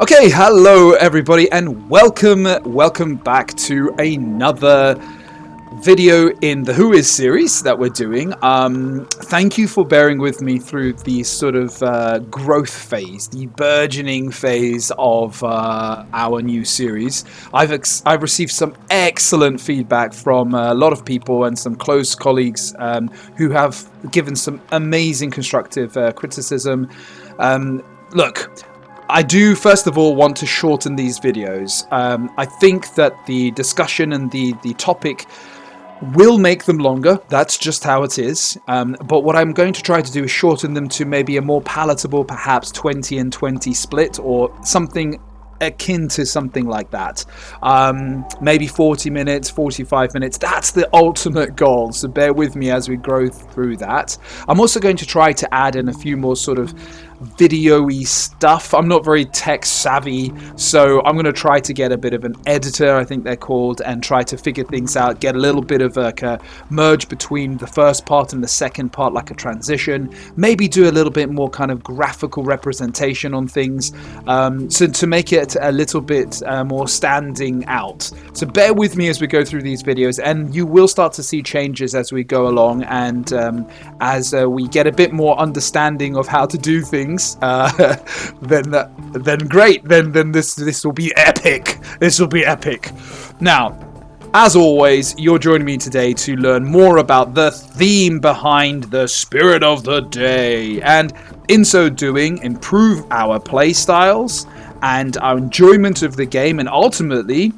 Okay, hello everybody and welcome back to another video in the Who Is series that we're doing. Thank you for bearing with me through the sort of growth phase, the burgeoning phase of our new series. I've received some excellent feedback from a lot of people and some close colleagues who have given some amazing constructive criticism. Look, I do, first of all, want to shorten these videos. I think that the discussion and the topic will make them longer. That's just how it is. But what I'm going to try to do is shorten them to maybe a more palatable, perhaps 20 and 20 split or something akin to something like that. Maybe 40 minutes, 45 minutes. That's the ultimate goal. So bear with me as we grow through that. I'm also going to try to add in a few more sort of video-y stuff. I'm not very tech savvy, so I'm going to try to get a bit of an editor, I think they're called, and try to figure things out, get a little bit of a merge between the first part and the second part, like a transition, maybe do a little bit more kind of graphical representation on things, so to make it a little bit more standing out. So bear with me as we go through these videos, and you will start to see changes as we go along, and as we get a bit more understanding of how to do things, then great. Then this will be epic. This will be epic. Now, as always, you're joining me today to learn more about the theme behind the spirit of the day, and in so doing, improve our play styles and our enjoyment of the game, and ultimately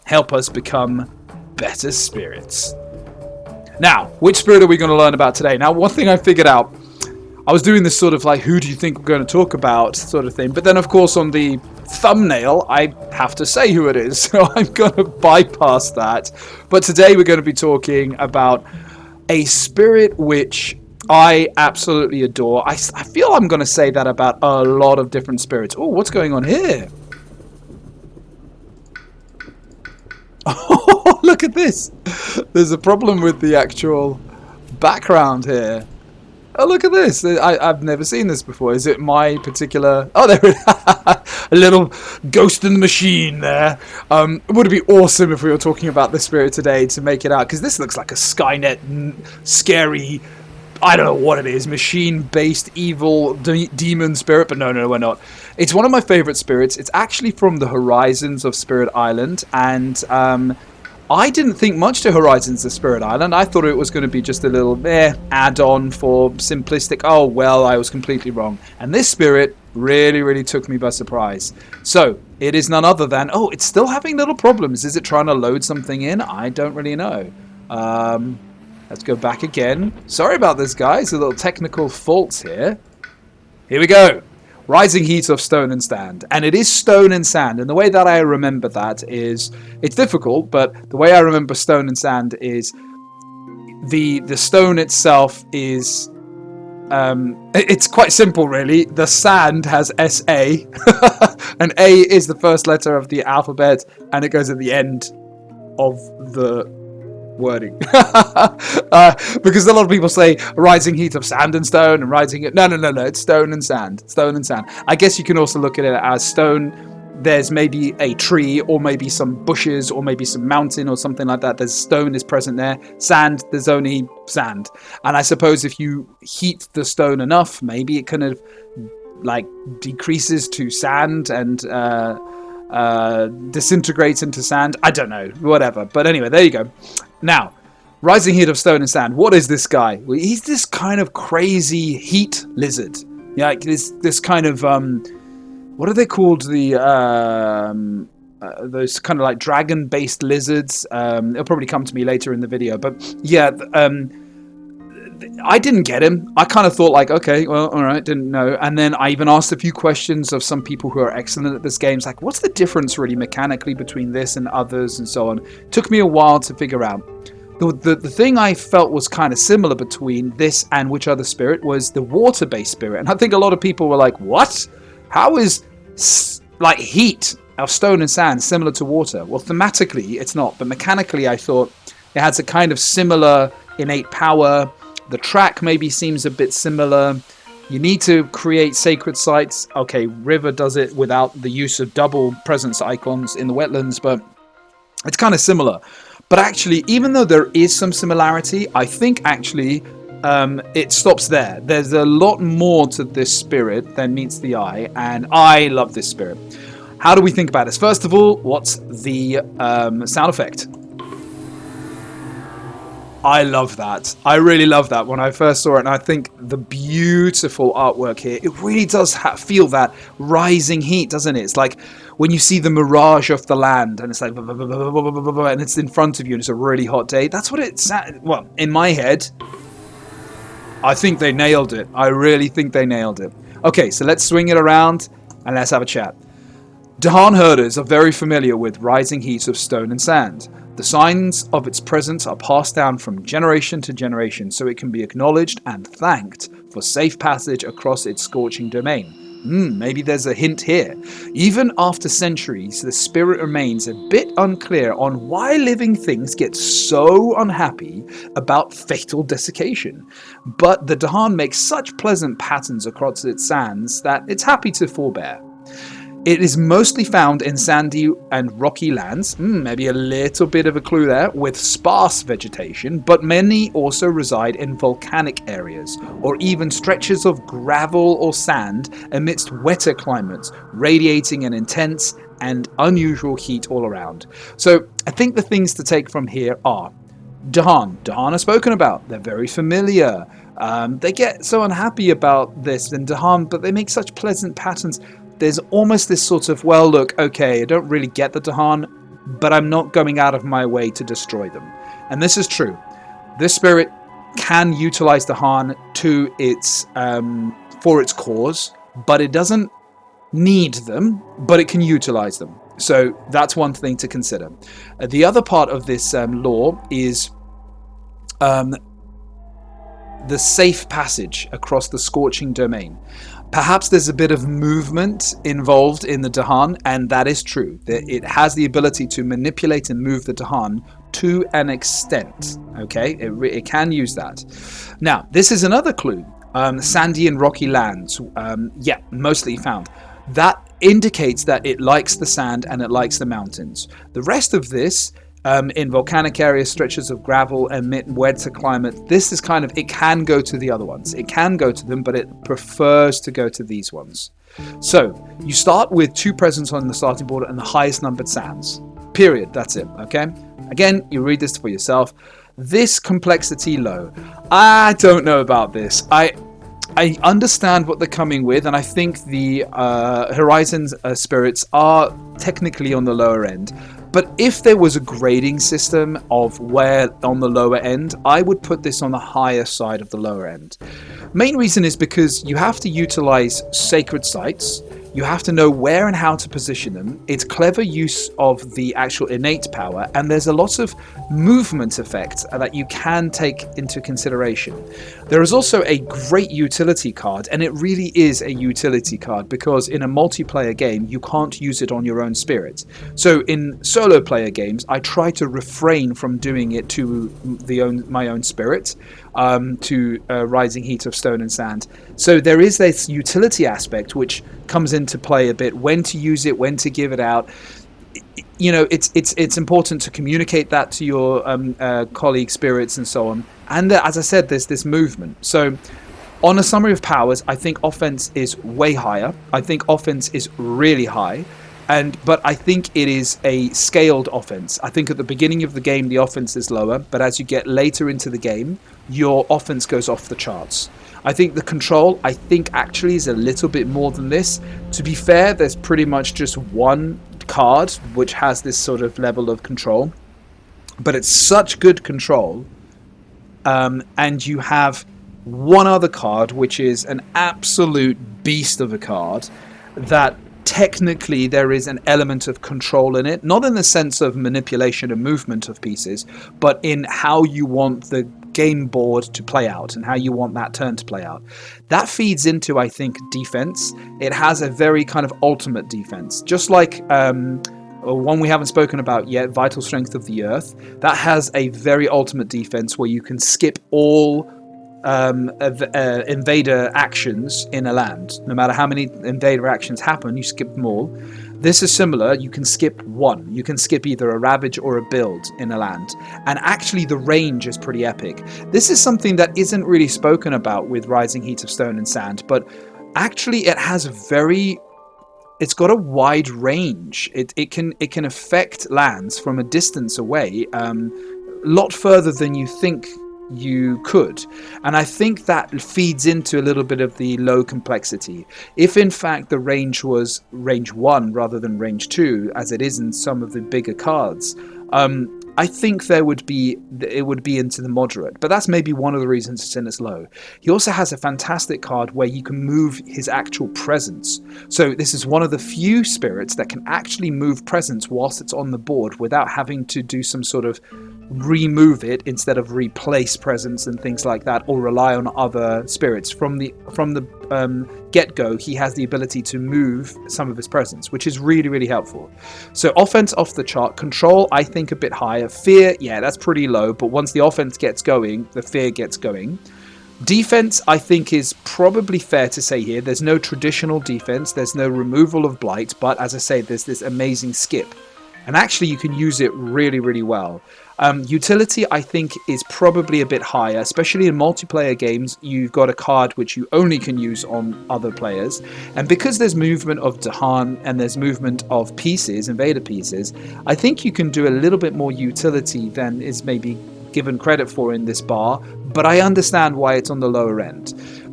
help us become better spirits. Now, which spirit are we going to learn about today? Now, one thing I figured out, I was doing this sort of like, who do you think we're going to talk about sort of thing. But then, of course, on the thumbnail, I have to say who it is. So I'm going to bypass that. But today we're going to be talking about a spirit which I absolutely adore. I feel I'm going to say that about a lot of different spirits. Oh, what's going on here? Oh, look at this. There's a problem with the actual background here. Oh, look at this. I've never seen this before. Is it my particular... Oh, there it is. A little ghost in the machine there. Would it be awesome if we were talking about this spirit today to make it out? Because this looks like a Skynet scary... I don't know what it is. Machine-based evil demon spirit. But no, we're not. It's one of my favorite spirits. It's actually from the Horizons of Spirit Island. And... I didn't think much to Horizons of Spirit Island. I thought it was going to be just a little add-on for simplistic, oh, well, I was completely wrong. And this spirit really took me by surprise. So, it is none other than, oh, it's still having little problems. Is it trying to load something in? I don't really know. Let's go back again. Sorry about this, guys. A little technical faults here. Here we go. Rising Heat of Stone and Sand. And it is stone and sand. And the way that I remember that is, it's difficult, but the way I remember stone and sand is the stone itself is, it's quite simple really. The sand has S-A, and A is the first letter of the alphabet, and it goes at the end of the wording. Because a lot of people say rising heat of sand and stone and rising it. No, it's stone and sand. I guess you can also look at it as stone. There's maybe a tree or maybe some bushes or maybe some mountain or something like that. There's stone is present there. Sand, there's only sand. And I suppose if you heat the stone enough, maybe it kind of like decreases to sand and disintegrates into sand. I don't know, whatever. But anyway, there you go. Now, Rising Heat of Stone and Sand. What is this guy? Well, he's this kind of crazy heat lizard. Yeah, like this kind of what are they called? The those kind of like dragon-based lizards. It'll probably come to me later in the video. But yeah, I didn't get him. I kind of thought like, okay, well, all right, didn't know. And then I even asked a few questions of some people who are excellent at this game. It's like, what's the difference really mechanically between this and others and so on? It took me a while to figure out. The thing I felt was kind of similar between this and which other spirit was the water-based spirit. And I think a lot of people were like, what? How is like heat of stone and sand similar to water? Well, thematically, it's not. But mechanically, I thought it has a kind of similar innate power. The track maybe seems a bit similar. You need to create sacred sites. Okay, River does it without the use of double presence icons in the wetlands, but it's kind of similar. But actually, even though there is some similarity, I think actually it stops there. There's a lot more to this spirit than meets the eye, and I love this spirit. How do we think about this? First of all, what's the sound effect? I love that. I really love that when I first saw it, and I think the beautiful artwork here, it really does feel that rising heat, doesn't it? It's like when you see the mirage of the land, and it's like, and it's in front of you, and it's a really hot day. That's what it's, well, in my head, I think they nailed it. I really think they nailed it. Okay, so let's swing it around, and let's have a chat. Dahan herders are very familiar with rising heats of stone and sand. The signs of its presence are passed down from generation to generation, so it can be acknowledged and thanked for safe passage across its scorching domain. Maybe there's a hint here. Even after centuries, the spirit remains a bit unclear on why living things get so unhappy about fatal desiccation. But the Dahan makes such pleasant patterns across its sands that it's happy to forbear. It is mostly found in sandy and rocky lands, maybe a little bit of a clue there, with sparse vegetation, but many also reside in volcanic areas, or even stretches of gravel or sand amidst wetter climates, radiating an intense and unusual heat all around. So I think the things to take from here are Dahan. Dahan are spoken about. They're very familiar. They get so unhappy about this in Dahan, but they make such pleasant patterns. There's almost this sort of, well, look, okay, I don't really get the Dahan, but I'm not going out of my way to destroy them. And this is true. This spirit can utilize Dahan to its for its cause, but it doesn't need them, but it can utilize them. So that's one thing to consider. The other part of this law is the safe passage across the scorching domain. Perhaps there's a bit of movement involved in the Dahan, and that is true. It has the ability to manipulate and move the Dahan to an extent. Okay, it can use that. Now, this is another clue. Sandy and rocky lands, mostly found. That indicates that it likes the sand and it likes the mountains. The rest of this, in volcanic areas, stretches of gravel, and wetter climate, this is kind of, it can go to the other ones. It can go to them, but it prefers to go to these ones. So you start with 2 presents on the starting board and the highest numbered sands. Period. That's it. Okay. Again, you read this for yourself. This complexity low. I don't know about this. I understand what they're coming with, and I think the Horizons spirits are technically on the lower end. But if there was a grading system of where on the lower end, I would put this on the higher side of the lower end. Main reason is because you have to utilize sacred sites. You have to know where and how to position them. It's clever use of the actual innate power, and there's a lot of movement effect that you can take into consideration. There is also a great utility card, and it really is a utility card because in a multiplayer game, you can't use it on your own spirit. So in solo player games, I try to refrain from doing it to my own spirit, to Rising Heat of Stone and Sand. So there is this utility aspect which comes into play a bit, when to use it, when to give it out. You know, it's important to communicate that to your colleague spirits and so on. And as I said, there's this movement. So on a summary of powers, I think offense is way higher. I think offense is really high. But I think it is a scaled offense. I think at the beginning of the game, the offense is lower, but as you get later into the game, your offense goes off the charts. I think the control, actually is a little bit more than this. To be fair, there's pretty much just one card which has this sort of level of control, but it's such good control. And you have one other card which is an absolute beast of a card that technically there is an element of control in it, not in the sense of manipulation and movement of pieces, but in how you want the game board to play out and how you want that turn to play out. That feeds into, I think, defense. It has a very kind of ultimate defense, just like one we haven't spoken about yet, Vital Strength of the Earth. That has a very ultimate defense where you can skip all invader actions in a land. No matter how many invader actions happen, you skip them all. This is similar. You can skip one. You can skip either a ravage or a build in a land. And actually the range is pretty epic. This is something that isn't really spoken about with Rising Heat of Stone and Sand, but actually it has it's got a wide range. It can affect lands from a distance away, a lot further than you think you could. And I think that feeds into a little bit of the low complexity. If in fact the range was range 1 rather than range 2, as it is in some of the bigger cards, I think it would be into the moderate, but that's maybe one of the reasons it's in its low. He also has a fantastic card where you can move his actual presence. So this is one of the few spirits that can actually move presence whilst it's on the board without having to do some sort of remove it instead of replace presence and things like that, or rely on other spirits. From the get-go, he has the ability to move some of his presence, which is really, really helpful. So offense off the chart. Control, I think, a bit higher. Fear, yeah, that's pretty low, but once the offense gets going, the fear gets going. Defense, I think, is probably fair to say here. There's no traditional defense, there's no removal of blight, but as I say, there's this amazing skip, and actually you can use it really, really well. Utility, I think, is probably a bit higher, especially in multiplayer games. You've got a card which you only can use on other players, and because there's movement of Dahan and there's movement of pieces, invader pieces, I think you can do a little bit more utility than is maybe given credit for in this bar, but I understand why it's on the lower end.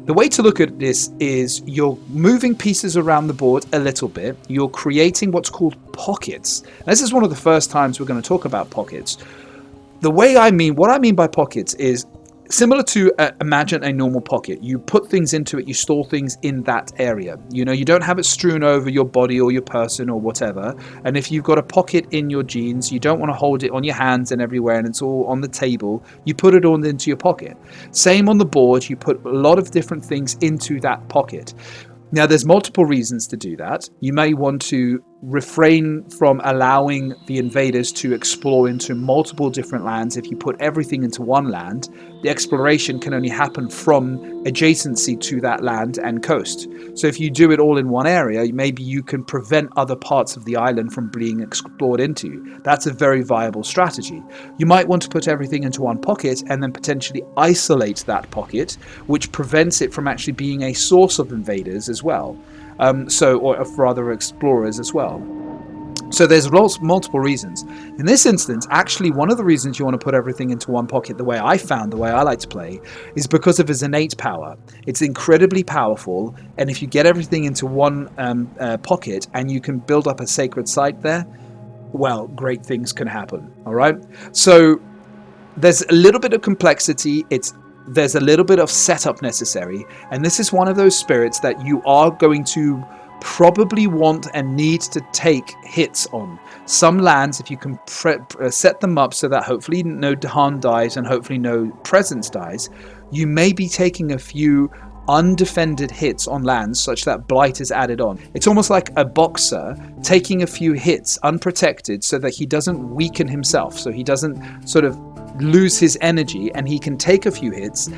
The way to look at this is you're moving pieces around the board a little bit. You're creating what's called pockets. And this is one of the first times we're going to talk about pockets. What I mean by pockets is similar to imagine a normal pocket. You put things into it, you store things in that area. You don't have it strewn over your body or your person or whatever. And if you've got a pocket in your jeans, you don't want to hold it on your hands and everywhere and it's all on the table. You put it all into your pocket. Same on the board, you put a lot of different things into that pocket. Now, there's multiple reasons to do that. You may want to refrain from allowing the invaders to explore into multiple different lands. If you put everything into one land, the exploration can only happen from adjacency to that land and coast. So if you do it all in one area, maybe you can prevent other parts of the island from being explored into. That's a very viable strategy. You might want to put everything into one pocket and then potentially isolate that pocket, which prevents it from actually being a source of invaders as well. Or for other explorers as well. So there's multiple reasons. In this instance, actually, one of the reasons you want to put everything into one pocket, the way I like to play, is because of his innate power. It's incredibly powerful, and if you get everything into one pocket and you can build up a sacred site there, well, great things can happen. All right. So there's a little bit of complexity. There's a little bit of setup necessary, and this is one of those spirits that you are going to probably want and need to take hits on. Some lands, if you can set them up so that hopefully no Dahan dies and hopefully no presence dies, you may be taking a few undefended hits on lands such that blight is added on. It's almost like a boxer taking a few hits unprotected so that he doesn't weaken himself, so he doesn't sort of lose his energy, and he can take a few hits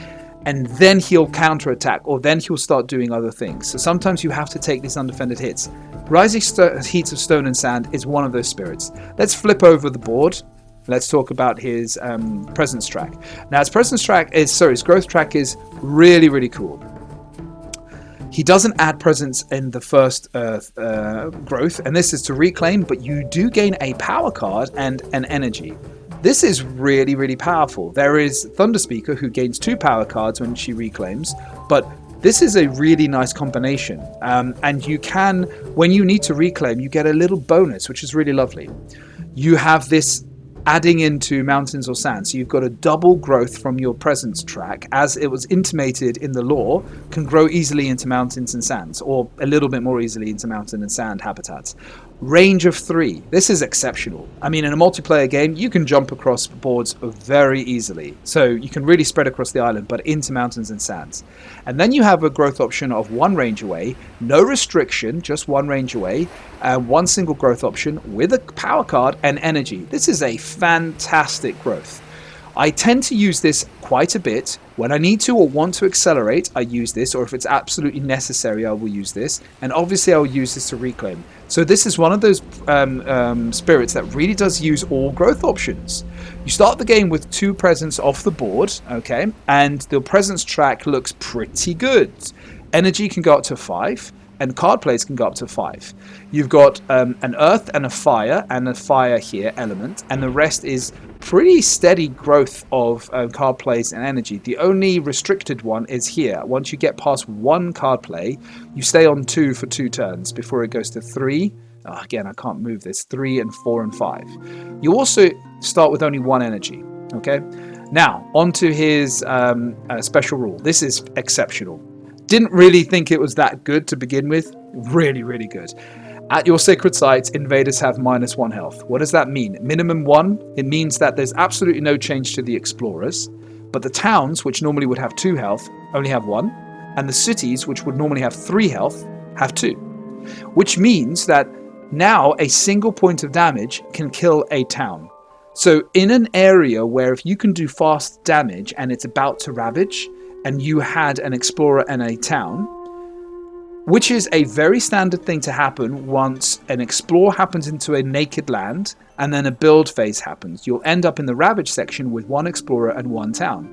and then he'll counterattack, or then he'll start doing other things. So sometimes you have to take these undefended hits. Rising Heat of Stone and Sand is one of those spirits. Let's flip over the board. Let's talk about his presence track. Now his growth track is really, really cool. He doesn't add presence in the first growth, and this is to reclaim, but you do gain a power card and an energy. This is really, really powerful. There is Thunder Speaker, who gains 2 power cards when she reclaims, but this is a really nice combination. And you can, when you need to reclaim, you get a little bonus, which is really lovely. You have this adding into mountains or sand, so you've got a double growth from your presence track, as it was intimated in the lore, can grow easily into mountains and sands, or a little bit more easily into mountain and sand habitats. Range of 3. This is exceptional. I mean, in a multiplayer game, you can jump across boards very easily. So you can really spread across the island, but into mountains and sands. And then you have a growth option of 1 range away, no restriction, just 1 range away, 1 single growth option with a power card and energy. This is a fantastic growth. I tend to use this quite a bit. When I need to or want to accelerate, I use this, or if it's absolutely necessary, I will use this. And obviously I'll use this to reclaim. So this is one of those spirits that really does use all growth options. You start the game with 2 presence off the board, okay, and the presence track looks pretty good. Energy can go up to 5, and card plays can go up to 5. You've got an earth and a fire here element, and the rest is pretty steady growth of card plays and energy. The only restricted one is here. Once you get past 1 card play, you stay on 2 for 2 turns before it goes to 3. Oh, again, I can't move this. 3 and 4 and 5. You also start with only 1 energy. Okay. Now onto his special rule. This is exceptional. Didn't really think it was that good to begin with. Really, really good. At your sacred sites, invaders have -1 health. What does that mean? Minimum 1. It means that there's absolutely no change to the explorers, but the towns, which normally would have 2 health, only have 1, and the cities, which would normally have 3 health, have 2. Which means that now a single point of damage can kill a town. So in an area where if you can do fast damage and it's about to ravage, and you had an explorer and a town, which is a very standard thing to happen once an explore happens into a naked land and then a build phase happens. You'll end up in the ravage section with 1 explorer and 1 town.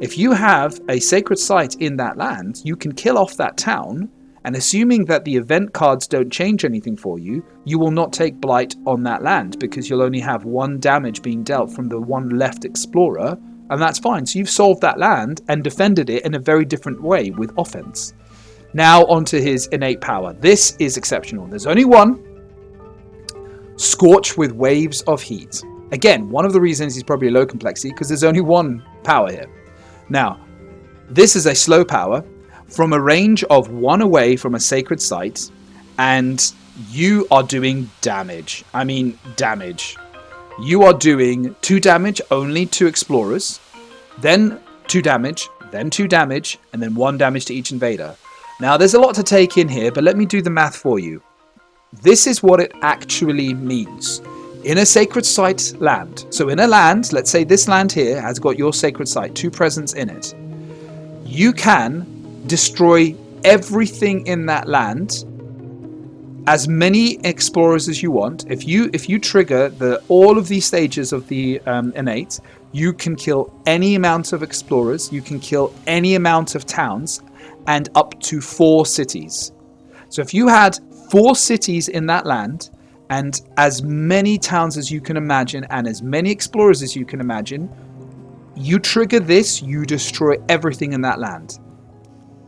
If you have a sacred site in that land, you can kill off that town, and assuming that the event cards don't change anything for you, you will not take blight on that land because you'll only have 1 damage being dealt from the 1 left explorer, and that's fine. So you've solved that land and defended it in a very different way with offense. Now onto his innate power. This is exceptional. There's only 1. Scorch with waves of heat. Again, one of the reasons he's probably low complexity, because there's only 1 power here. Now, this is a slow power from a range of 1 away from a sacred site, and you are doing damage. I mean, damage. You are doing 2 damage only to explorers, then 2 damage, then 2 damage, and then 1 damage to each invader. Now, there's a lot to take in here, but let me do the math for you. This is what it actually means. In a sacred site land, so in a land, let's say this land here has got your sacred site, 2 presence in it. You can destroy everything in that land, as many explorers as you want. If you trigger all of these stages of the innate, you can kill any amount of explorers, you can kill any amount of towns, and up to 4 cities. So if you had 4 cities in that land, and as many towns as you can imagine, and as many explorers as you can imagine, you trigger this, you destroy everything in that land.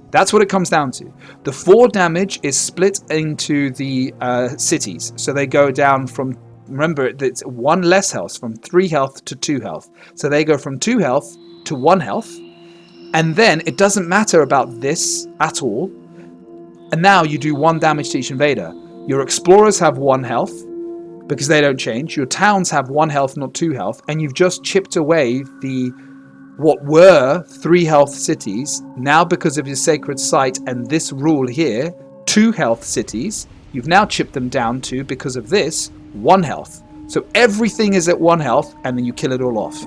That's what it comes down to. The 4 damage is split into the cities. So they go down from, remember, it's 1 less health, from 3 health to 2 health. So they go from 2 health to 1 health. And then it doesn't matter about this at all. And now you do 1 damage to each invader. Your explorers have 1 health because they don't change. Your towns have 1 health, not 2 health. And you've just chipped away what were 3 health cities. Now because of your sacred site and this rule here, 2 health cities. You've now chipped them down to, because of this, 1 health. So everything is at 1 health, and then you kill it all off.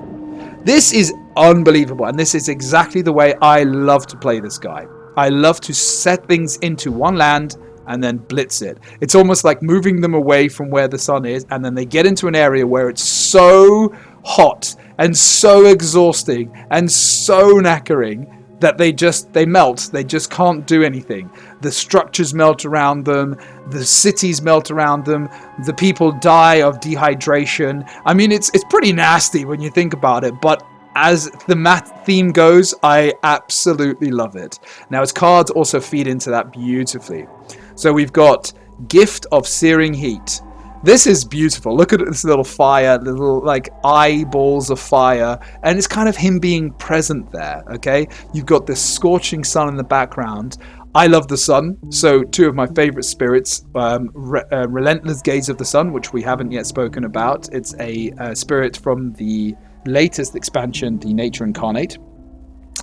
This is unbelievable, and this is exactly the way I love to play this guy. I love to set things into 1 land and then blitz it. It's almost like moving them away from where the sun is, and then they get into an area where it's so hot and so exhausting and so knackering that they melt. They just can't do anything. The structures melt around them, the cities melt around them, the people die of dehydration. I mean, it's pretty nasty when you think about it, but as the math theme goes, I absolutely love it. Now, his cards also feed into that beautifully. So we've got Gift of Searing Heat. This is beautiful. Look at this little fire, little like eyeballs of fire, and it's kind of him being present there, okay? You've got this scorching sun in the background. I love the sun, so 2 of my favorite spirits, Relentless Gaze of the Sun, which we haven't yet spoken about. It's a spirit from the latest expansion, the Nature Incarnate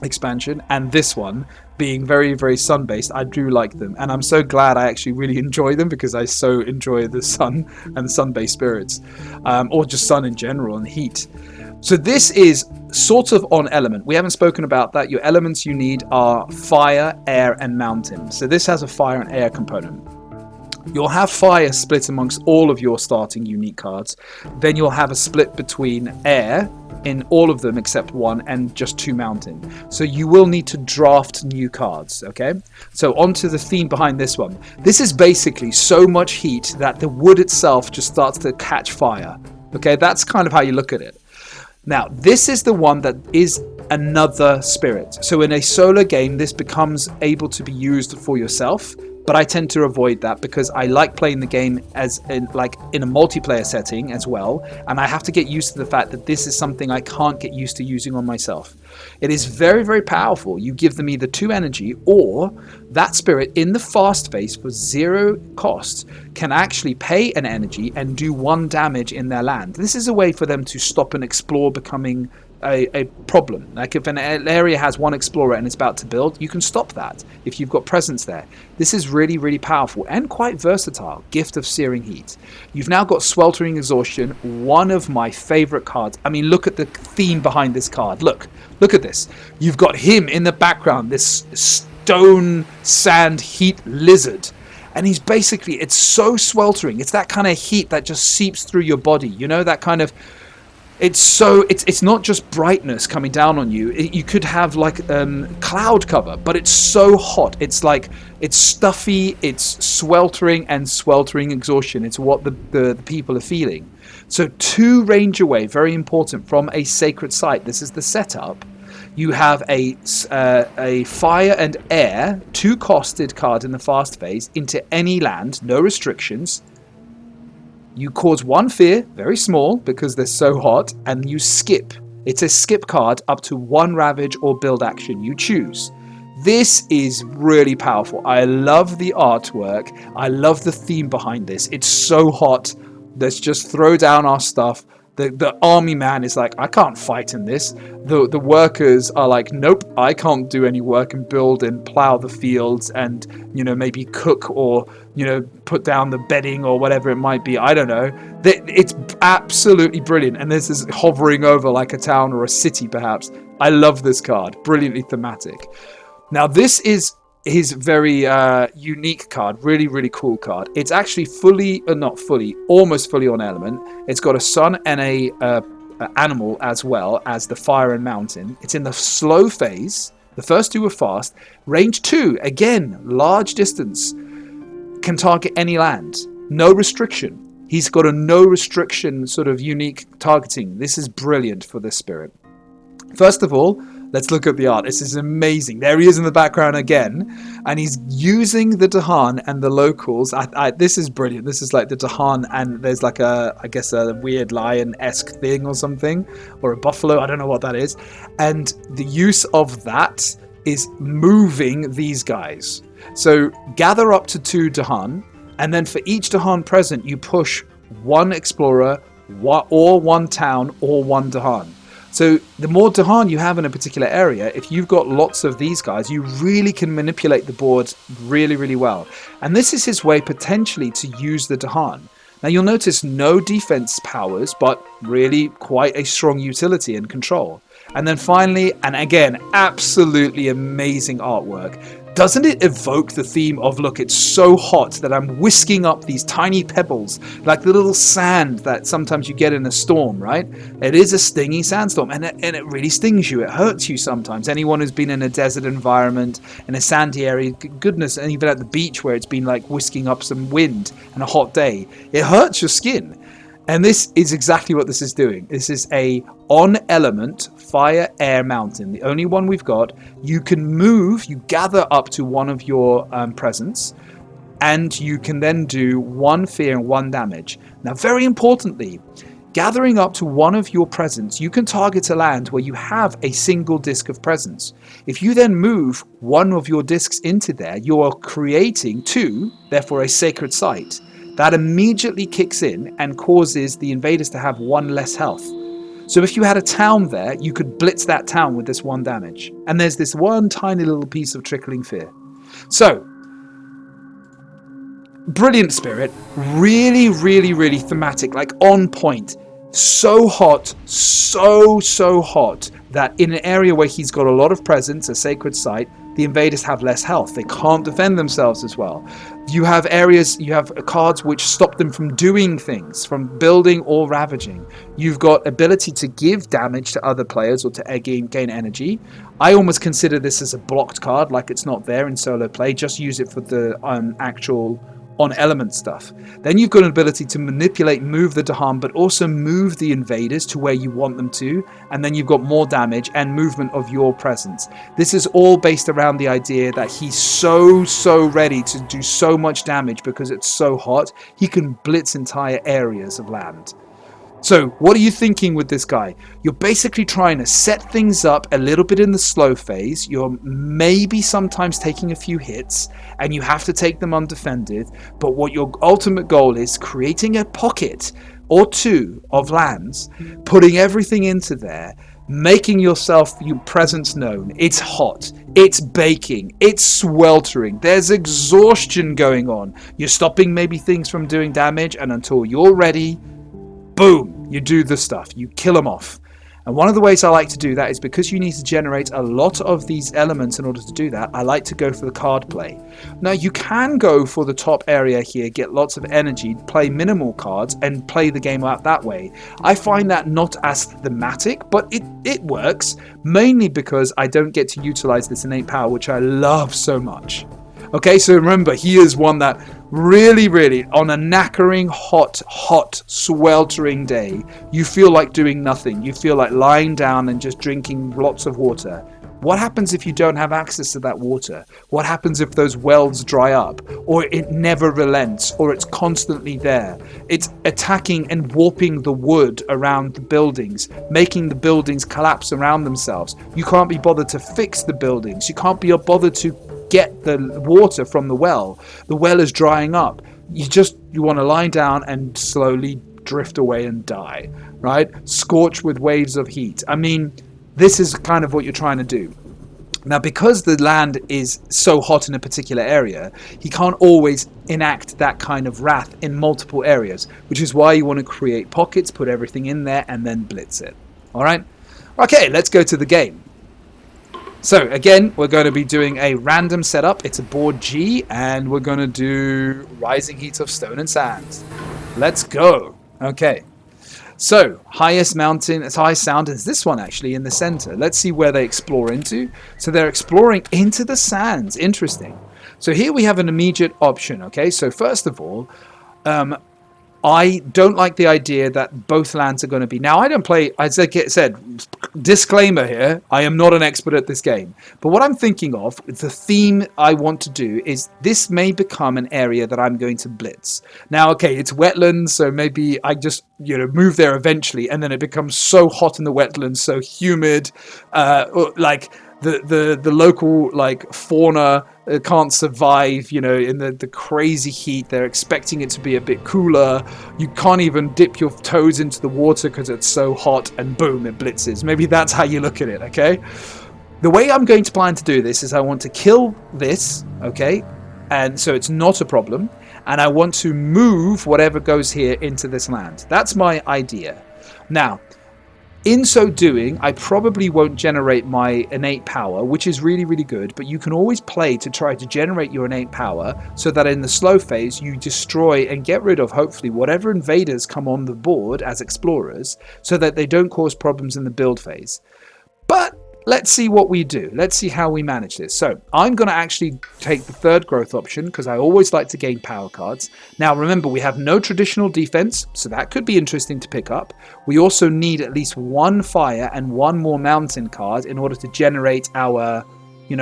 expansion, and this one being very, very sun-based. I do like them, and I'm so glad I actually really enjoy them because I so enjoy the sun and sun-based spirits, or just sun in general and heat. So this is sort of on element. We haven't spoken about that. Your elements you need are fire, air, and mountain. So this has a fire and air component. You'll have fire split amongst all of your starting unique cards. Then you'll have a split between air in all of them except one, and just 2 mountain. So you will need to draft new cards, okay? So onto the theme behind this one. This is basically so much heat that the wood itself just starts to catch fire. Okay, that's kind of how you look at it. Now, this is the one that is another spirit. So in a solo game, this becomes able to be used for yourself, but I tend to avoid that because I like playing the game as in a multiplayer setting as well, and I have to get used to the fact that this is something I can't get used to using on myself. It is very, very powerful. You give them either 2 energy, or that spirit in the fast phase for 0 cost can actually pay an energy and do 1 damage in their land. This is a way for them to stop and explore becoming a problem. Like if an area has 1 explorer and it's about to build, you can stop that if you've got presence there. This is really, really powerful and quite versatile. Gift of Searing Heat. You've now got Sweltering Exhaustion, one of my favorite cards. I mean, look at the theme behind this card. Look at this. You've got him in the background, this stone sand heat lizard. And he's basically, it's so sweltering. It's that kind of heat that just seeps through your body. You know, that kind of, it's not just brightness coming down on you. You could have like cloud cover, but it's so hot. It's like, it's stuffy, it's sweltering, and sweltering exhaustion. It's what the people are feeling. So 2 range away, very important, from a sacred site. This is the setup. You have a fire and air 2 costed card in the fast phase into any land, no restrictions. You cause 1 fear, very small because they're so hot, and you skip. It's a skip card up to 1 ravage or build action you choose. This is really powerful. I love the artwork. I love the theme behind this. It's so hot. Let's just throw down our stuff. The army man is like, I can't fight in this. The workers are like, nope, I can't do any work and build and plow the fields and, you know, maybe cook or, you know, put down the bedding or whatever it might be. I don't know. It's absolutely brilliant. And this is hovering over like a town or a city, perhaps. I love this card. Brilliantly thematic. Now, this is his very unique card, really, really cool card. It's actually almost fully on element. It's got a sun and a animal as well as the fire and mountain. It's in the slow phase. The first 2 are fast. Range 2, again, large distance. Can target any land. No restriction. He's got a no restriction sort of unique targeting. This is brilliant for this spirit. First of all, let's look at the art. This is amazing. There he is in the background again. And he's using the Dahan and the locals. This is brilliant. This is like the Dahan, and there's like a weird lion-esque thing or something. Or a buffalo. I don't know what that is. And the use of that is moving these guys. So gather up to 2 Dahan. And then for each Dahan present, you push 1 explorer or 1 town or 1 Dahan. So the more Dahan you have in a particular area, if you've got lots of these guys, you really can manipulate the board really, really well. And this is his way potentially to use the Dahan. Now you'll notice no defense powers, but really quite a strong utility and control. And then finally, and again, absolutely amazing artwork. Doesn't it evoke the theme of, look, it's so hot that I'm whisking up these tiny pebbles, like the little sand that sometimes you get in a storm, right? It is a stingy sandstorm, and it really stings you. It hurts you sometimes. Anyone who's been in a desert environment, in a sandy area, goodness, and even at the beach where it's been like whisking up some wind and a hot day, it hurts your skin. And this is exactly what this is doing. This is a on-element fire, air, mountain. The only one we've got. You can move, you gather up to 1 of your presents, and you can then do 1 fear and 1 damage. Now, very importantly, gathering up to 1 of your presents, you can target a land where you have a single disc of presence. If you then move 1 of your discs into there, you are creating 2, therefore a sacred site. That immediately kicks in and causes the invaders to have 1 less health. So if you had a town there, you could blitz that town with this 1 damage. And there's this 1 tiny little piece of trickling fear. So, brilliant spirit. Really, really, really thematic, like on point. So hot, so hot that in an area where he's got a lot of presence, a sacred site, the invaders have less health. They can't defend themselves as well. You have areas, you have cards which stop them from doing things, from building or ravaging. You've got ability to give damage to other players or to gain energy. I almost consider this as a blocked card, like it's not there in solo play. Just use it for the actual on element stuff. Then you've got an ability to manipulate, move the Dahan, but also move the invaders to where you want them to, and then you've got more damage and movement of your presence. This is all based around the idea that he's so ready to do so much damage because it's so hot, he can blitz entire areas of land. So what are you thinking with this guy? You're basically trying to set things up a little bit in the slow phase. You're maybe sometimes taking a few hits and you have to take them undefended. But what your ultimate goal is, creating a pocket or two of lands, putting everything into there, making your presence known. It's hot, it's baking, it's sweltering, there's exhaustion going on. You're stopping maybe things from doing damage, and until you're ready, boom, you do the stuff, you kill them off. And one of the ways I like to do that is because you need to generate a lot of these elements in order to do that, I like to go for the card play. Now you can go for the top area here, get lots of energy, play minimal cards and play the game out that way. I find that not as thematic, but it works, mainly because I don't get to utilize this innate power, which I love so much. Okay, so remember, he is one that really, on a knackering, hot, sweltering day, you feel like doing nothing. You feel like lying down and just drinking lots of water. What happens if you don't have access to that water? What happens if those wells dry up? Or it never relents, or it's constantly there? It's attacking and warping the wood around the buildings, making the buildings collapse around themselves. You can't be bothered to fix the buildings. You can't be bothered to get the water from the well. The well is drying up. You want to lie down and slowly drift away and die, right? Scorched with waves of heat. I mean, this is kind of what you're trying to do. Now, because the land is so hot in a particular area, he can't always enact that kind of wrath in multiple areas, which is why you want to create pockets, put everything in there, and then blitz it. All right? Okay, let's go to the game. So again, we're going to be doing a random setup. It's a board G, and we're going to do Rising Heat of Stone and Sand. Let's go. Okay. So highest mountain, it's highest sound is this one actually in the center. Let's see where they explore into. So they're exploring into the sands. Interesting. So here we have an immediate option. Okay. So first of all, I don't like the idea that both lands are going to be... Now, I don't play... As I said, disclaimer here, I am not an expert at this game. But what I'm thinking of, the theme I want to do is this may become an area that I'm going to blitz. Now, okay, it's wetlands, so maybe I just, move there eventually, and then it becomes so hot in the wetlands, so humid, like... The local fauna can't survive, in the crazy heat. They're expecting it to be a bit cooler. You can't even dip your toes into the water because it's so hot, and boom, it blitzes. Maybe that's how you look at it, okay? The way I'm going to plan to do this is I want to kill this, okay? And so it's not a problem. And I want to move whatever goes here into this land. That's my idea. Now, in so doing, I probably won't generate my innate power, which is really, really good, but you can always play to try to generate your innate power so that in the slow phase you destroy and get rid of, hopefully, whatever invaders come on the board as explorers so that they don't cause problems in the build phase. But let's see what we do. Let's see how we manage this. So I'm going to actually take the third growth option because I always like to gain power cards. Now remember, we have no traditional defense, so that could be interesting to pick up. We also need at least one fire and one more mountain card in order to generate our,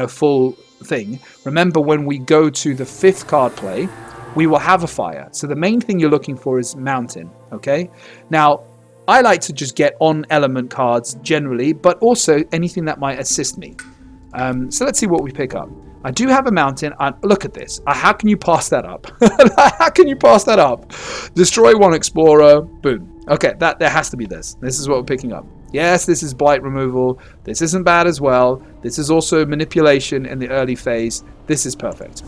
full thing. Remember, when we go to the 5th card play, we will have a fire. So the main thing you're looking for is mountain, okay? Now, I like to just get on element cards generally, but also anything that might assist me. So let's see what we pick up. I do have a mountain. Look at this. How can you pass that up? How can you pass that up? Destroy one explorer. Boom. Okay, there has to be this. This is what we're picking up. Yes, this is blight removal. This isn't bad as well. This is also manipulation in the early phase. This is perfect.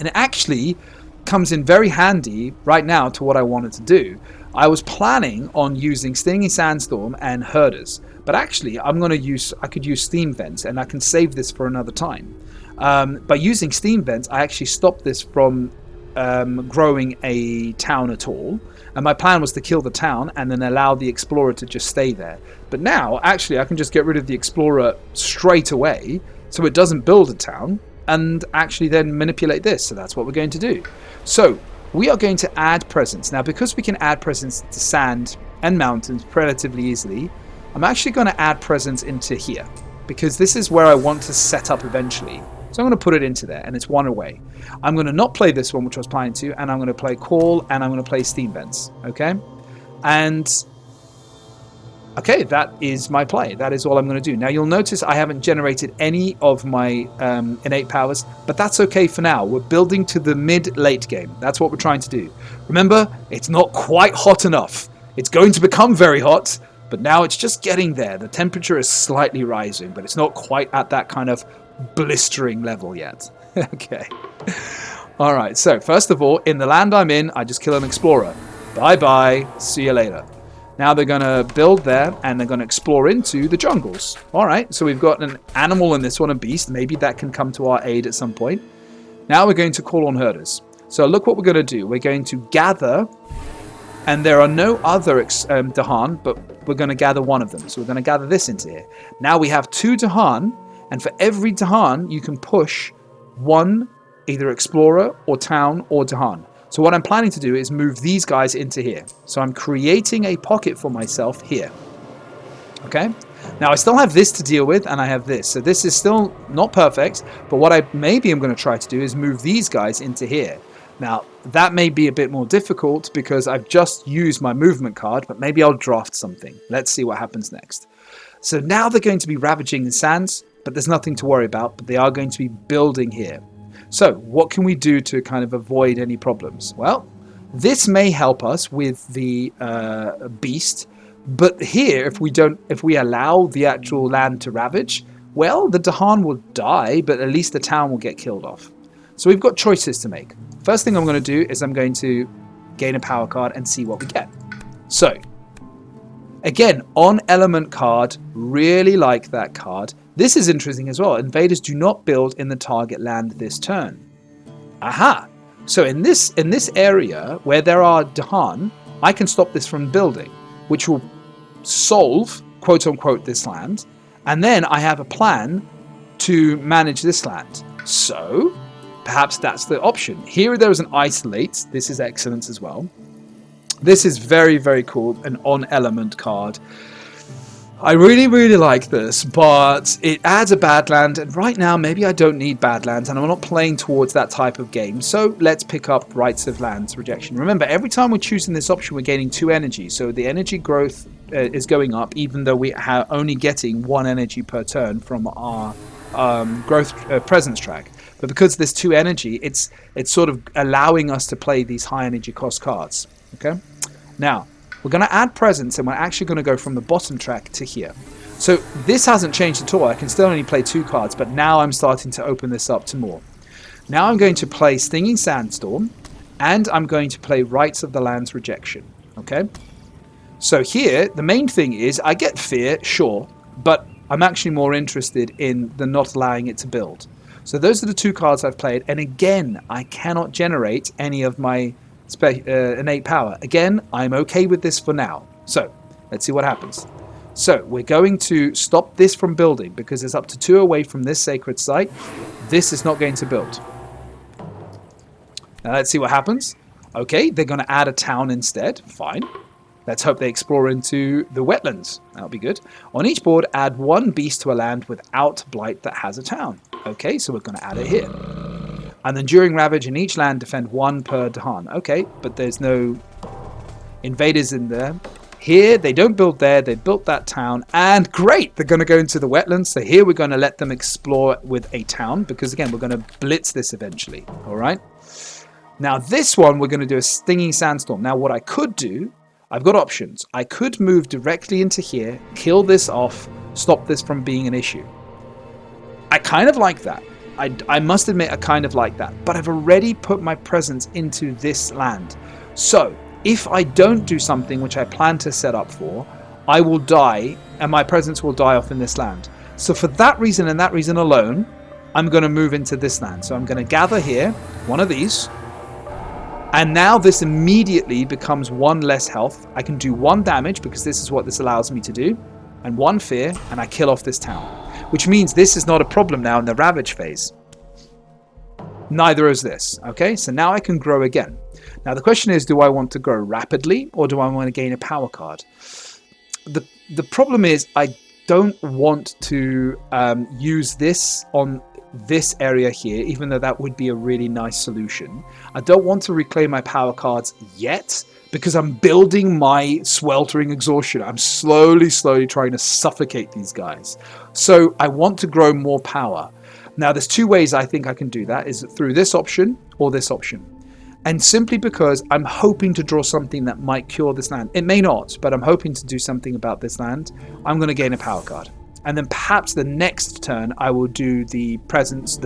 And it actually comes in very handy right now to what I wanted to do. I was planning on using Stinging Sandstorm and Herders, but actually I could use Steam Vents, and I can save this for another time. By using Steam Vents, I actually stopped this from growing a town at all, and my plan was to kill the town and then allow the Explorer to just stay there. But now, actually, I can just get rid of the Explorer straight away, so it doesn't build a town, and actually then manipulate this. So that's what we're going to do. So we are going to add presence. Now, because we can add presence to sand and mountains relatively easily, I'm actually going to add presence into here, because this is where I want to set up eventually. So I'm going to put it into there, and it's one away. I'm going to not play this one, which I was planning to, and I'm going to play Call, and I'm going to play Steam Vents. Okay? And okay, that is my play. That is all I'm going to do. Now, you'll notice I haven't generated any of my innate powers, but that's okay for now. We're building to the mid-late game. That's what we're trying to do. Remember, it's not quite hot enough. It's going to become very hot, but now it's just getting there. The temperature is slightly rising, but it's not quite at that kind of blistering level yet. Okay. All right, so first of all, in the land I'm in, I just kill an explorer. Bye-bye. See you later. Now they're going to build there, and they're going to explore into the jungles. All right, so we've got an animal in this one, a beast. Maybe that can come to our aid at some point. Now we're going to call on herders. So look what we're going to do. We're going to gather, and there are no other Dahan, but we're going to gather one of them. So we're going to gather this into here. Now we have 2 Dahan, and for every Dahan, you can push one either explorer or town or Dahan. So what I'm planning to do is move these guys into here. So I'm creating a pocket for myself here. Okay? Now I still have this to deal with, and I have this. So this is still not perfect, but what I maybe am going to try to do is move these guys into here. Now, that may be a bit more difficult because I've just used my movement card, but maybe I'll draft something. Let's see what happens next. So now they're going to be ravaging the sands, but there's nothing to worry about, but they are going to be building here. So what can we do to kind of avoid any problems? Well, this may help us with the beast, but here, if we allow the actual land to ravage, well, the Dahan will die, but at least the town will get killed off. So we've got choices to make. First thing I'm going to do is I'm going to gain a power card and see what we get. So, again, on element card, really like that card. This is interesting as well. Invaders do not build in the target land this turn. Aha! So in this area where there are Dahan, I can stop this from building, which will solve, quote unquote, this land. And then I have a plan to manage this land. So perhaps that's the option. Here there is an isolate. This is excellent as well. This is very, very cool. An on element card. I really, really like this, but it adds a Badland, and right now maybe I don't need Badlands, and I'm not playing towards that type of game, so let's pick up Rights of Lands Rejection. Remember, every time we're choosing this option, we're gaining 2 energy, so the energy growth is going up, even though we are only getting 1 energy per turn from our growth presence track. But because there's 2 energy, it's sort of allowing us to play these high energy cost cards. Okay, now we're going to add presence, and we're actually going to go from the bottom track to here. So this hasn't changed at all. I can still only play 2 cards, but now I'm starting to open this up to more. Now I'm going to play Stinging Sandstorm, and I'm going to play Rights of the Lands Rejection. Okay, so here the main thing is I get fear, sure, but I'm actually more interested in the not allowing it to build. So those are the 2 cards I've played, and again, I cannot generate any of my innate power. Again, I'm okay with this for now. So let's see what happens. So we're going to stop this from building because it's up to 2 away from this sacred site. This is not going to build. Now let's see what happens. Okay, they're going to add a town instead. Fine. Let's hope they explore into the wetlands. That'll be good. On each board, add 1 beast to a land without blight that has a town. Okay, so we're going to add it here. And then during Ravage in each land, defend 1 per Dahan. Okay, but there's no invaders in there. Here, they don't build there. They built that town. And great, they're going to go into the wetlands. So here we're going to let them explore with a town. Because again, we're going to blitz this eventually. All right. Now this one, we're going to do a Stinging Sandstorm. Now what I could do, I've got options. I could move directly into here, kill this off, stop this from being an issue. I kind of like that. I must admit I kind of like that, but I've already put my presence into this land. So If I don't do something which I plan to set up for, I will die, and my presence will die off in this land. So for that reason and that reason alone, I'm going to move into this land. So I'm going to gather here, one of these, and now this immediately becomes 1 less health. I can do 1 damage because this is what this allows me to do, and 1 fear, and I kill off this town. Which means this is not a problem now in the Ravage phase. Neither is this. Okay, so now I can grow again. Now the question is, do I want to grow rapidly or do I want to gain a power card? The problem is I don't want to use this on this area here, even though that would be a really nice solution. I don't want to reclaim my power cards yet because I'm building my sweltering exhaustion. I'm slowly trying to suffocate these guys. So I want to grow more power. Now there's 2 ways I think I can do that, is through this option or this option. And simply because I'm hoping to draw something that might cure this land. It may not, but I'm hoping to do something about this land. I'm going to gain a power card. And then perhaps the next turn I will do the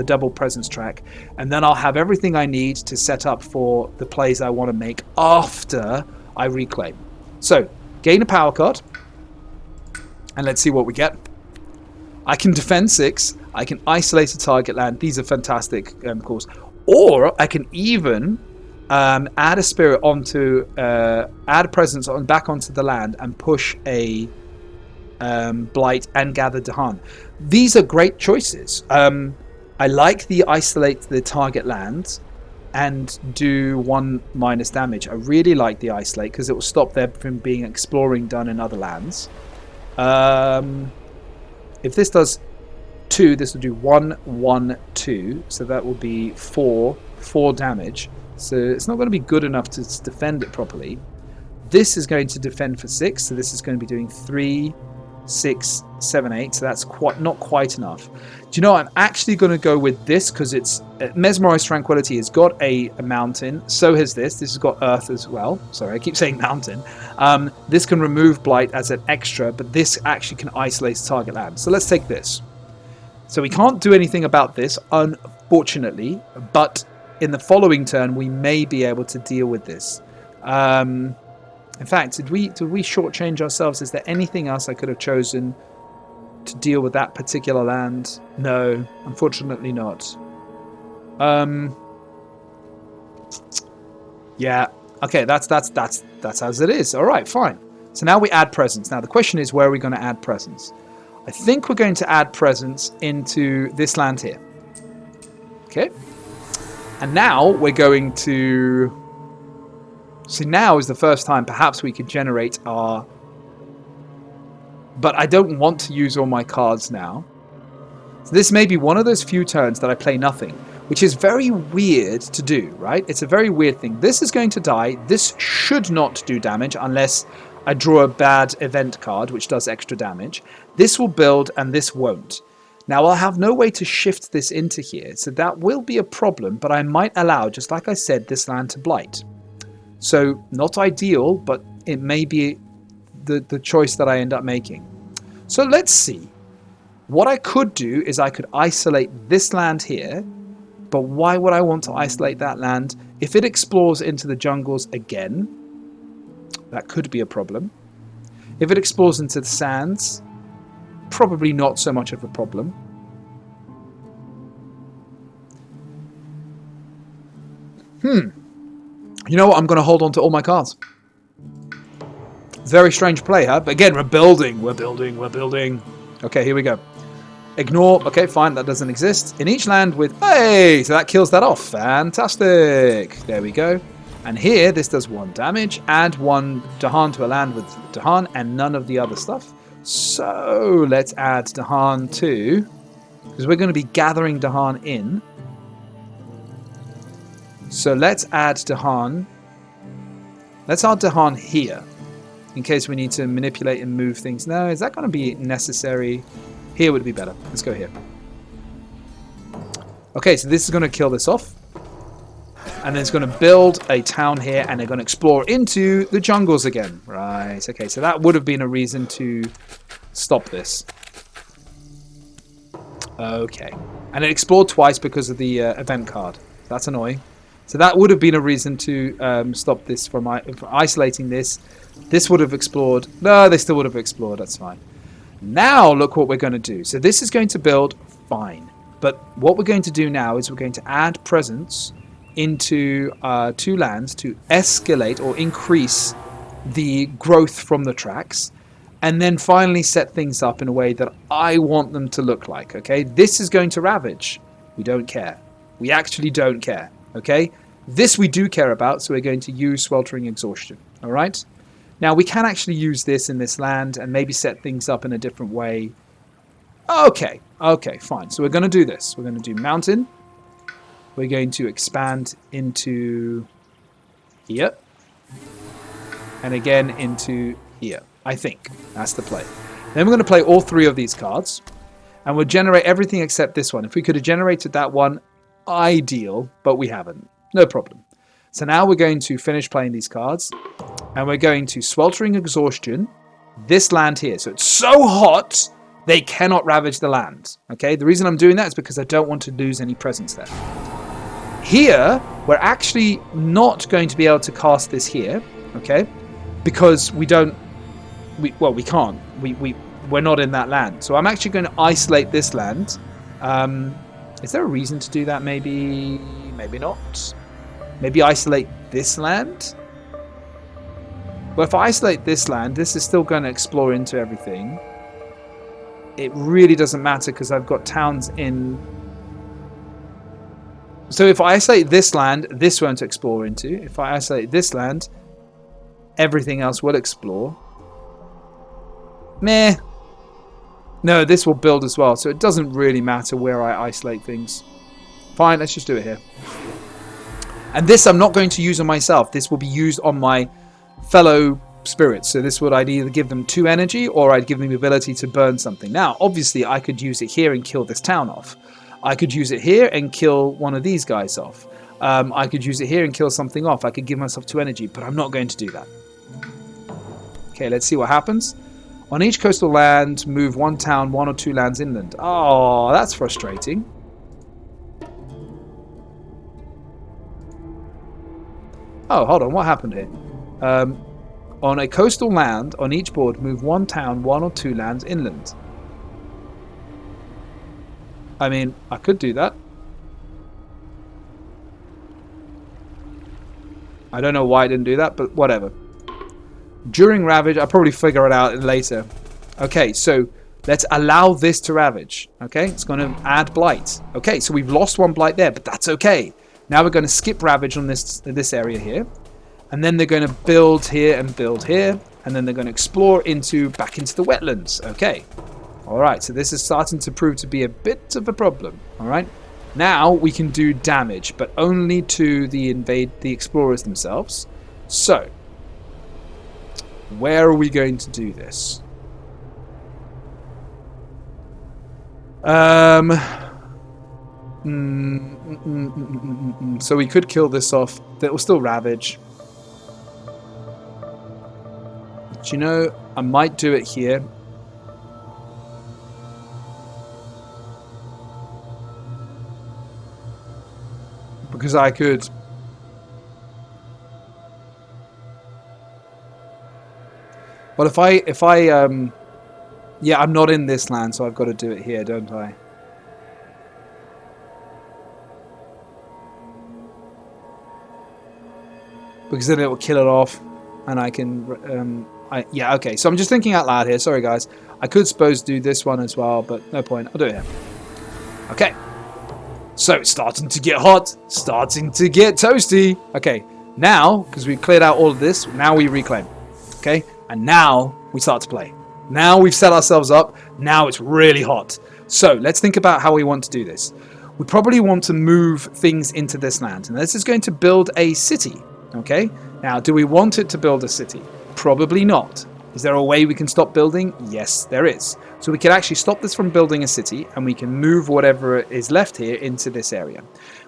double presence track. And then I'll have everything I need to set up for the plays I want to make after I reclaim. So, gain a power card. And let's see what we get. I can defend 6. I can isolate a target land. These are fantastic, of course. Or I can even add a spirit onto, add a presence back onto the land and push a blight and gather Dahan. These are great choices. I like the isolate the target land and do 1 minus damage. I really like the isolate because it will stop there from being exploring done in other lands. If this does 2, this will do 1, 1, 2. So that will be 4 damage. So it's not going to be good enough to defend it properly. This is going to defend for 6. So this is going to be doing 3, 6, 7, 8. So that's not quite enough. Do you know, I'm actually going to go with this because it's Mesmerized Tranquility has got a mountain. So has this. This has got earth as well. Sorry, I keep saying mountain. This can remove blight as an extra, but this actually can isolate target land. So let's take this. So we can't do anything about this, unfortunately, but in the following turn we may be able to deal with this. In fact, did we shortchange ourselves? Is there anything else I could have chosen to deal with that particular land? No, unfortunately not. Yeah. Okay, that's as it is. All right, fine. So now we add presence. Now the question is, where are we going to add presence? I think we're going to add presence into this land here. Okay. And now we're going to... See, now is the first time perhaps we could generate our... But I don't want to use all my cards now. So this may be one of those few turns that I play nothing, which is very weird to do, right? It's a very weird thing. This is going to die. This should not do damage unless I draw a bad event card, which does extra damage. This will build and this won't. Now, I'll have no way to shift this into here, so that will be a problem, but I might allow, just like I said, this land to blight. So, not ideal, but it may be the choice that I end up making. So, let's see. What I could do is I could isolate this land here, but why would I want to isolate that land? If it explores into the jungles again, that could be a problem. If it explores into the sands, probably not so much of a problem. You know what? I'm going to hold on to all my cards. Very strange play, huh? But again, we're building. Okay, here we go. Ignore. Okay, fine. That doesn't exist. In each land with... Hey! So that kills that off. Fantastic. There we go. And here, this does 1 damage. Add 1 Dahan to a land with Dahan and none of the other stuff. So, let's add Dahan too. Because we're going to be gathering Dahan in. So, let's add Dahan. Let's add Dahan here. In case we need to manipulate and move things. No, is that going to be necessary? Here would be better. Let's go here. Okay, so this is going to kill this off. And then it's going to build a town here, and they're going to explore into the jungles again. Right, okay, so that would have been a reason to stop this. Okay. And it explored twice because of the event card. That's annoying. So that would have been a reason to stop this from isolating this. This would have explored. No, they still would have explored. That's fine. Now look what we're going to do. So this is going to build fine. But what we're going to do now is we're going to add presence into 2 lands to escalate or increase the growth from the tracks. And then finally set things up in a way that I want them to look like. Okay, this is going to ravage. We don't care. We actually don't care. Okay, this we do care about. So we're going to use sweltering exhaustion. All right. Now we can actually use this in this land and maybe set things up in a different way. Okay, fine. So we're going to do this. We're going to do mountain. We're going to expand into here. And again into here. I think that's the play. Then we're going to play all 3 of these cards. And we'll generate everything except this one. If we could have generated that one, ideal. But we haven't. No problem. So now we're going to finish playing these cards. And we're going to sweltering exhaustion this land here. So it's so hot, they cannot ravage the land. Okay, the reason I'm doing that is because I don't want to lose any presence there. Here, we're actually not going to be able to cast this here. Okay, because we don't. We can't. We're not in that land. So I'm actually going to isolate this land. Is there a reason to do that? Maybe not. Maybe isolate this land. Well, if I isolate this land, this is still going to explore into everything. It really doesn't matter because I've got towns in. So if I isolate this land, this won't explore into. If I isolate this land, everything else will explore. Meh. No, this will build as well. So it doesn't really matter where I isolate things. Fine, let's just do it here. And this I'm not going to use on myself. This will be used on my fellow spirits. So this would I'd either give them 2 energy or I'd give them the ability to burn something. Now, obviously, I could use it here and kill this town off. I could use it here and kill one of these guys off. I could use it here and kill something off. I could give myself 2 energy, but I'm not going to do that. Okay, let's see what happens. On each coastal land, move 1 town, 1 or 2 lands inland. Oh, that's frustrating. Oh, hold on. What happened here? On a coastal land, on each board, move 1 town, 1 or 2 lands inland. I mean, I could do that. I don't know why I didn't do that, but whatever. During ravage, I'll probably figure it out later. Okay, so let's allow this to ravage. Okay, it's going to add blight. Okay, so we've lost 1 blight there, but that's okay. Now we're going to skip ravage on this area here. And then they're going to build here and build here. And then they're going to explore back into the wetlands. Okay. Alright, so this is starting to prove to be a bit of a problem. Alright. Now we can do damage, but only to the explorers themselves. So, where are we going to do this? So we could kill this off. That will still ravage. But you know, I might do it here. Because I could. Well, if I yeah, I'm not in this land, so I've got to do it here, don't I? Because then it will kill it off, and I can. Yeah, okay. So I'm just thinking out loud here. Sorry, guys. I could suppose do this one as well, but no point. I'll do it here. Okay. So it's starting to get hot, starting to get toasty. Okay. Now, because we cleared out all of this, now we reclaim. Okay. And now we start to play. Now we've set ourselves up. Now it's really hot. So let's think about how we want to do this. We probably want to move things into this land. And this is going to build a city. Okay. Now, do we want it to build a city? Probably not. Is there a way we can stop building? Yes, there is. So we can actually stop this from building a city, and we can move whatever is left here into this area,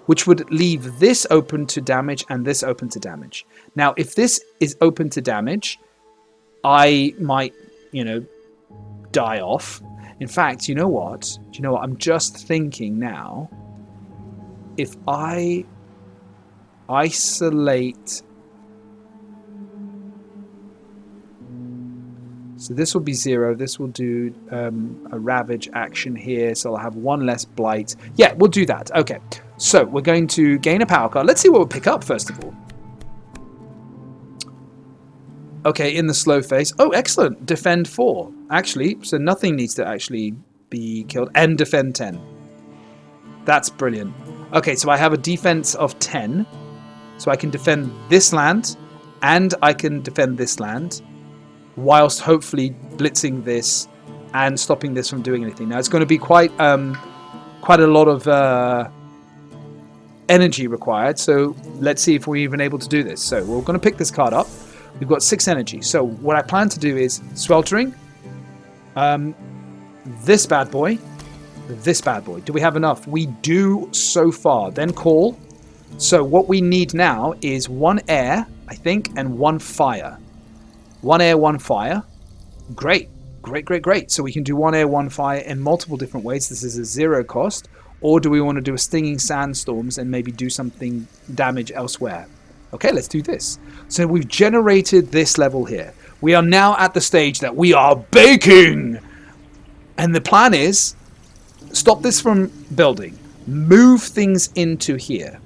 which would leave this open to damage and this open to damage. Now, if this is open to damage, I might, die off. In fact, you know what? Do you know what? I'm just thinking now. If I isolate. So this will be 0. This will do a ravage action here. So I'll have 1 less blight. Yeah, we'll do that. Okay. So we're going to gain a power card. Let's see what we'll pick up first of all. Okay, in the slow phase. Oh, excellent. Defend 4. Actually, so nothing needs to actually be killed. And defend 10. That's brilliant. Okay, so I have a defense of 10. So I can defend this land and I can defend this land, whilst hopefully blitzing this and stopping this from doing anything. Now it's going to be quite a lot of energy required, so let's see if we're even able to do this. So we're going to pick this card up. We've got 6 energy. So what I plan to do is sweltering, this bad boy, this bad boy. Do we have enough? We do so far. Then call. So what we need now is 1 air, I think, and 1 fire. 1 air, 1 fire. Great. Great, great, great. So we can do 1 air, 1 fire in multiple different ways. This is a 0 cost. Or do we want to do a stinging sandstorms and maybe do something damage elsewhere? Okay, let's do this. So we've generated this level here. We are now at the stage that we are baking. And the plan is, stop this from building. Move things into here.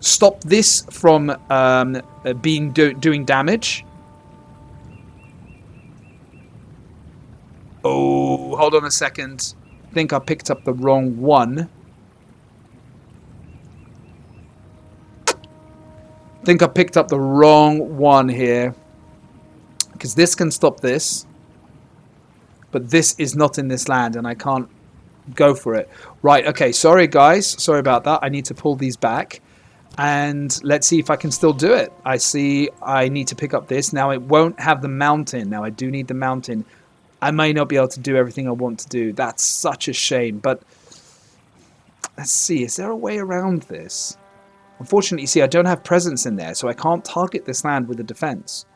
Stop this from doing damage. Oh, hold on a second. I think I picked up the wrong one. I think I picked up the wrong one here. Because this can stop this. But this is not in this land and I can't go for it. Right, okay, sorry guys. Sorry about that. I need to pull these back. And let's see if I can still do it. I see I need to pick up this. Now it won't have the mountain. Now I do need the mountain. I may not be able to do everything I want to do. That's such a shame. But let's see. Is there a way around this? Unfortunately, you see, I don't have presence in there. So I can't target this land with a defense.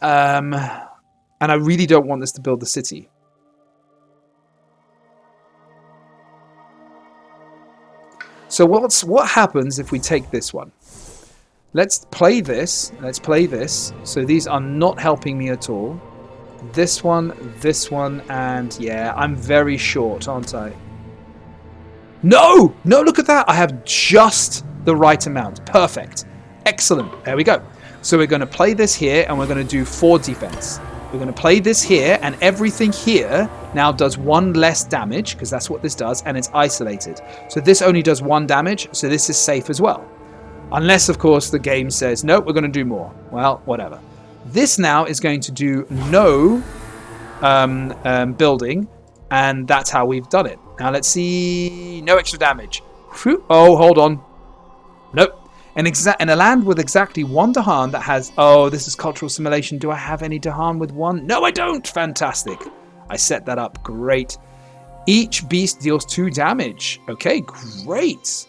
And I really don't want this to build the city. So what happens if we take this one? Let's play this. Let's play this. So these are not helping me at all. This one, and yeah, I'm very short, aren't I? No! No, look at that. I have just the right amount. Perfect. Excellent. There we go. So we're going to play this here, and we're going to do 4 defense. We're going to play this here, and everything here now does 1 less damage, because that's what this does, and it's isolated. So this only does 1 damage, so this is safe as well. Unless, of course, the game says, nope, we're going to do more. Well, whatever. This now is going to do no building, and that's how we've done it. Now let's see. No extra damage. Whew. Oh, hold on. Nope. In a land with exactly 1 Dahan that has... Oh, this is cultural assimilation. Do I have any Dahan with 1? No, I don't. Fantastic. I set that up. Great. Each beast deals 2 damage. Okay, great.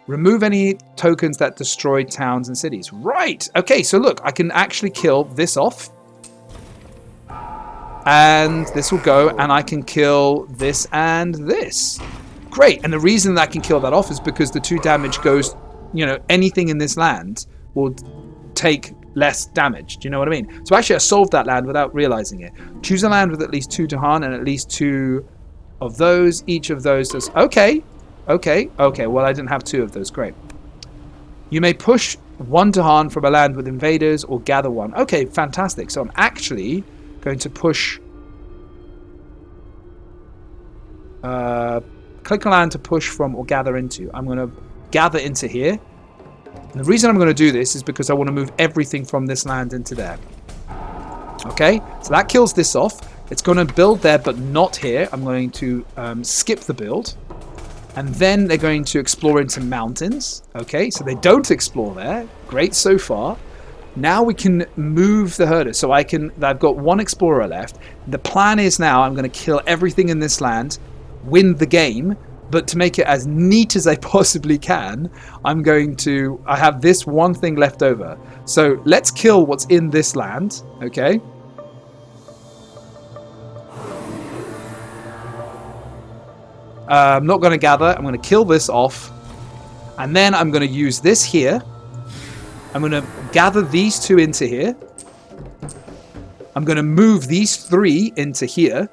Remove any tokens that destroy towns and cities. Right. Okay, so look, I can actually kill this off. And this will go, and I can kill this and this. Great. And the reason that I can kill that off is because the 2 damage goes, you know, anything in this land will take less damage. Do you know what I mean? So actually I solved that land without realizing it. Choose a land with at least 2 Dahan and at least 2 of those. Each of those does... Okay. Okay, well I didn't have 2 of those, great. You may push 1 Dahan from a land with invaders or gather 1. Okay, fantastic. So I'm actually going to push... click a land to push from or gather into. I'm going to gather into here. And the reason I'm going to do this is because I want to move everything from this land into there. Okay, so that kills this off. It's going to build there, but not here. I'm going to skip the build. And then they're going to explore into mountains. Okay, so they don't explore there. Great so far. Now we can move the herder. So I've got 1 explorer left. The plan is now I'm going to kill everything in this land, win the game. But to make it as neat as I possibly can, I have this 1 thing left over. So let's kill what's in this land. Okay. I'm not going to gather. I'm going to kill this off. And then I'm going to use this here. I'm going to gather these 2 into here. I'm going to move these 3 into here.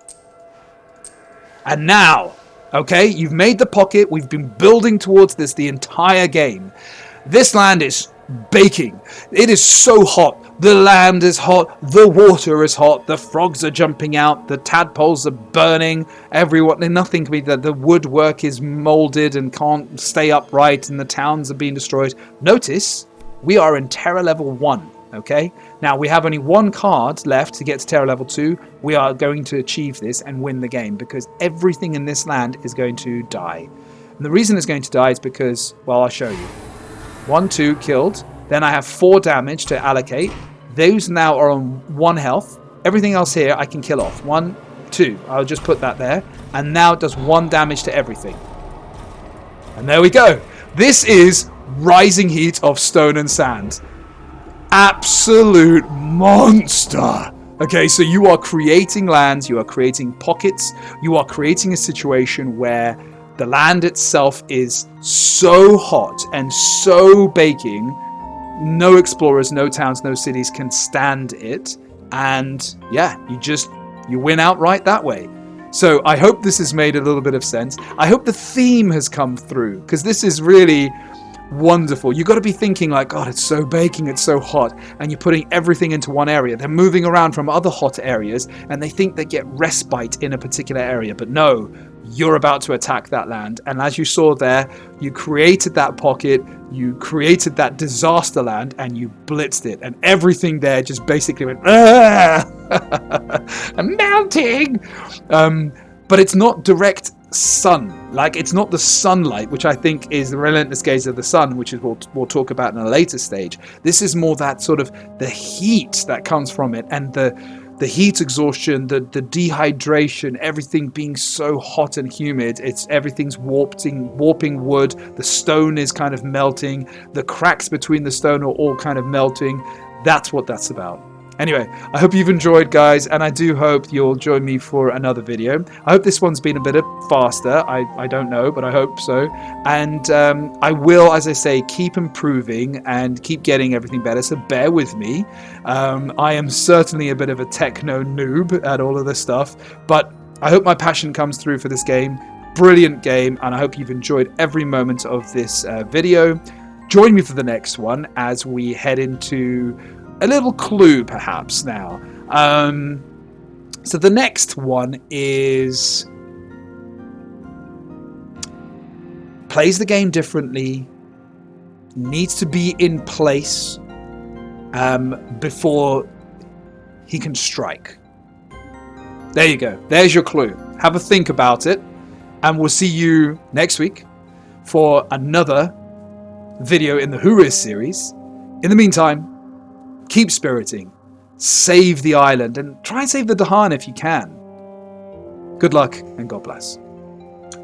And now, okay, you've made the pocket. We've been building towards this the entire game. This land is baking. It is so hot. The land is hot. The water is hot. The frogs are jumping out. The tadpoles are burning. Nothing can be done. The woodwork is molded and can't stay upright, and the towns are being destroyed. Notice we are in Terror level 1. Okay, now we have only 1 card left to get to Terror level 2. We are going to achieve this and win the game because everything in this land is going to die. And the reason it's going to die is because, well, I'll show you. 1, 2 killed. Then I have 4 damage to allocate. Those now are on 1 health. Everything else here I can kill off. 1, 2. I'll just put that there. And now it does 1 damage to everything. And there we go. This is Rising Heat of Stone and Sand. Absolute monster. Okay, so you are creating lands, you are creating pockets, you are creating a situation where the land itself is so hot and so baking, no explorers, no towns, no cities can stand it. And yeah, you win outright that way. So I hope this has made a little bit of sense. I hope the theme has come through, because this is really wonderful. You've got to be thinking like, God, it's so baking, it's so hot, and you're putting everything into one area. They're moving around from other hot areas, and they think they get respite in a particular area, but no, you're about to attack that land. And as you saw there, you created that pocket, you created that disaster land, and you blitzed it, and everything there just basically went, I'm melting. But it's not direct sun, like it's not the sunlight, which I think is the relentless gaze of the sun, which is what we'll talk about in a later stage. This is more that sort of the heat that comes from it, and the heat exhaustion, the dehydration, everything being so hot and humid. Everything's warping wood. The stone is kind of melting. The cracks between the stone are all kind of melting. That's what that's about. Anyway, I hope you've enjoyed, guys, and I do hope you'll join me for another video. I hope this one's been a bit faster. I don't know, but I hope so. And I will, as I say, keep improving and keep getting everything better, so bear with me. I am certainly a bit of a techno noob at all of this stuff, but I hope my passion comes through for this game. Brilliant game, and I hope you've enjoyed every moment of this video. Join me for the next one as we head into a little clue perhaps now. So the next one is plays the game differently, needs to be in place before he can strike. There you go. There's your clue. Have a think about it, and we'll see you next week for another video in the Who Is series. In the meantime, keep spiriting, save the island, and try and save the Dahan if you can. Good luck, and God bless.